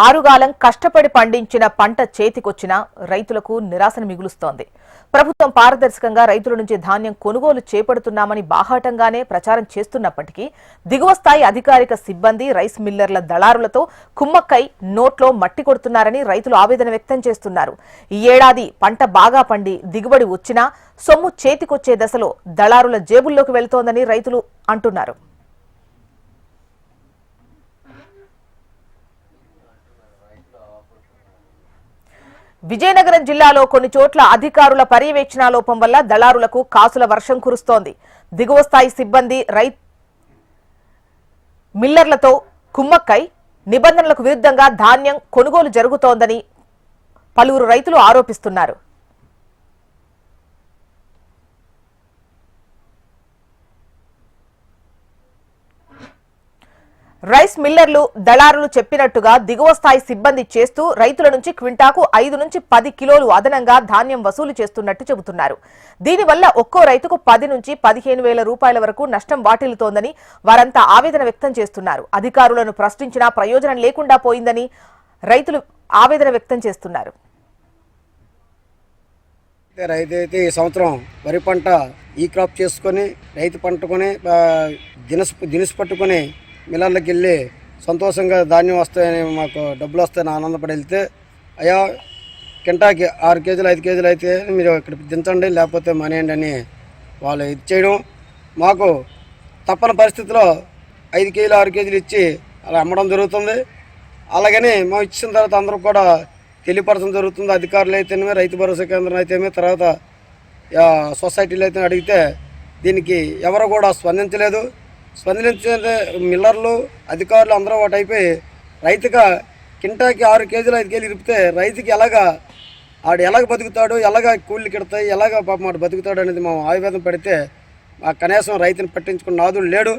ఆరుగాలం కష్టపడి పండించిన పంట చేతికొచ్చినా రైతులకు నిరాశను మిగులుస్తోంది. ప్రభుత్వం పారదర్శకంగా రైతుల నుంచి ధాన్యం కొనుగోలు చేపడుతున్నామని బాహాటంగానే ప్రచారం చేస్తున్నప్పటికీ దిగువ స్థాయి అధికారిక సిబ్బంది రైస్ మిల్లర్ల దళారులతో కుమ్మక్కై నోట్లో మట్టి కొడుతున్నారని రైతులు ఆవేదన వ్యక్తం చేస్తున్నారు. ఈ ఏడాది పంట బాగా పండి దిగుబడి వచ్చినా సొమ్ము చేతికొచ్చే దశలో దళారుల జేబుల్లోకి వెళుతోందని రైతులు అంటున్నారు. విజయనగరం జిల్లాలో కొన్ని చోట్ల అధికారుల పర్యవేక్షణ లోపం వల్ల దళారులకు కాసుల వర్షం కురుస్తోంది. దిగువ స్థాయి సిబ్బంది మిల్లర్లతో కుమ్మక్కై నిబంధనలకు విరుద్ధంగా ధాన్యం కొనుగోలు జరుగుతోందని పలువురు రైతులు ఆరోపిస్తున్నారు. రైస్ మిల్లర్లు దళారులు చెప్పినట్టుగా దిగువ స్థాయి సిబ్బంది చేస్తూ రైతుల నుంచి క్వింటాకు 5 నుంచి 10 కిలోలు అదనంగా ధాన్యం వసూలు చేస్తున్నట్టు చెబుతున్నారు. దీనివల్ల ఒక్కో రైతుకు 10 నుంచి 15,000 రూపాయల వరకు నష్టం వాటిల్లుతోందని వారంతా ఆవేదన వ్యక్తం చేస్తున్నారు. అధికారులను ప్రశ్నించినా ప్రయోజనం లేకుండా పోయిందని రైతులు ఆవేదన వ్యక్తం చేస్తున్నారు. రైతైతే ఈ సంవత్సరం వరి పంట ఈ క్రాప్ చేసుకొని రైతు పంటకొని దినుసు పట్టుకొని మిల్లర్లకు వెళ్ళి సంతోషంగా ధాన్యం వస్తాయని మాకు డబ్బులు వస్తాయని ఆనందపడి వెళ్తే అయ్యా కింటాకి 6 కేజీలు 5 కేజీలు అయితే మీరు ఇక్కడ దించండి లేకపోతే మానేయండి అని వాళ్ళు ఇచ్చేయడం, మాకు తప్పని పరిస్థితిలో 5 కేజీలు 6 కేజీలు ఇచ్చి అలా అమ్మడం జరుగుతుంది. అలాగని మేము ఇచ్చిన తర్వాత అందరూ కూడా తెలియపరచడం జరుగుతుంది. అధికారులు అయితేనే రైతు భరోసా కేంద్రం అయితేనే తర్వాత సొసైటీలు అయితే అడిగితే దీనికి ఎవరు కూడా స్పందించలేదు. స్పందించే మిల్లర్లు అధికారులు అందరూ ఒకటి అయిపోయి రైతుగా కింటాకి 6 కేజీలు 5 కేజీలు ఇరిపితే రైతుకి ఎలాగ బతుకుతాడు, ఎలాగ కూలీలు కిడతాయి, ఎలాగ పాపం వాడు బతుకుతాడు అనేది మేము ఆవేదన పెడితే కనీసం రైతుని పట్టించుకున్న నాదుడు లేడు.